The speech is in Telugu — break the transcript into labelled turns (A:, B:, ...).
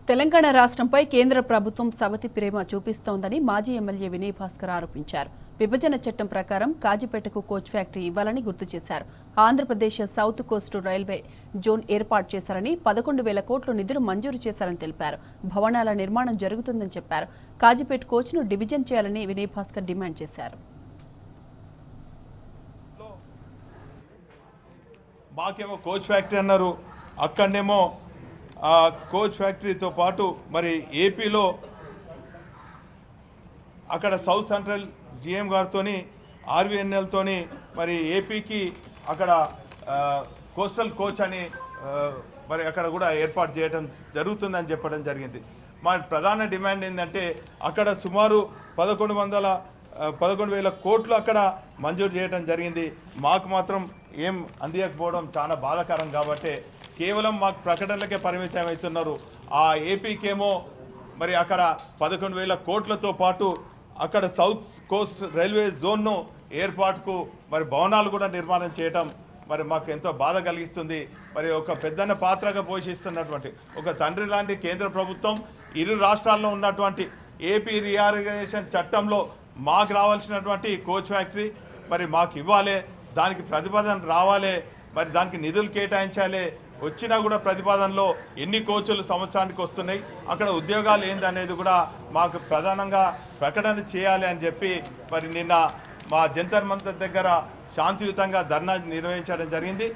A: తెలంగాణ రాష్ట్రంపై కేంద్ర ప్రభుత్వం సవతి ప్రేమ చూపిస్తోందని మాజీ ఎమ్మెల్యే వినయ్ భాస్కర్ ఆరోపించారు. విభజన చట్టం ప్రకారం కాజిపేటకు కోచ్ ఫ్యాక్టరీ ఇవ్వాలని గుర్తు చేశారు. Andhra Pradesh south Coast railway zone ఏర్పాటు చేశారని 11,000 కోట్ల నిధులు మంజూరు చేశారని తెలిపారు. భవనాల నిర్మాణం జరుగుతుందని చెప్పారు. కాజిపేట కోచ్ను డివిజన్ చేయాలని వినయ్ భాస్కర్ డిమాండ్ చేశారు.
B: మాకేమో కోచ్ ఫ్యాక్టరీ అన్నారు, అక్కడనేమో కోచ్ ఫ్యాక్టరీతో పాటు మరి ఏపీలో అక్కడ సౌత్ సెంట్రల్ జిఎం గారితో ఆర్వీఎన్ఎల్తో మరి ఏపీకి అక్కడ కోస్టల్ కోచ్ అని మరి అక్కడ కూడా ఏర్పాటు చేయడం జరుగుతుందని చెప్పడం జరిగింది. మా ప్రధాన డిమాండ్ ఏంటంటే అక్కడ సుమారు 11,000 కోట్లు అక్కడ మంజూరు చేయడం జరిగింది. మాకు మాత్రం ఏం అందియకపోవడం చాలా బాధాకరం. కాబట్టి కేవలం మాకు ప్రకటనలకే పరిమితం అవుతున్నారు. ఆ ఏపీకేమో మరి అక్కడ 11,000 కోట్లతో పాటు అక్కడ సౌత్ కోస్ట్ రైల్వే జోన్ను ఏర్పాటుకు మరి భవనాలు కూడా నిర్మాణం చేయటం మరి మాకు ఎంతో బాధ కలిగిస్తుంది. మరి ఒక పెద్దన్న పాత్రగా పోషిస్తున్నటువంటి ఒక తండ్రి లాంటి కేంద్ర ప్రభుత్వం ఇరు రాష్ట్రాల్లో ఉన్నటువంటి ఏపీ రీఆర్గనైజేషన్ చట్టంలో మాకు రావాల్సినటువంటి కోచ్ ఫ్యాక్టరీ మరి మాకు ఇవ్వాలి, దానికి ప్రతిపాదన రావాలి, మరి దానికి నిధులు కేటాయించాలి. వచ్చినా కూడా ప్రతిపాదనలో ఎన్ని కోచులు సంవత్సరానికి వస్తున్నాయి, అక్కడ ఉద్యోగాలు ఏందనేది కూడా మాకు ప్రధానంగా ప్రకటన చేయాలి అని చెప్పి మరి నిన్న మా జంతర్ మంతర్ దగ్గర శాంతియుతంగా ధర్నా నిర్వహించడం జరిగింది.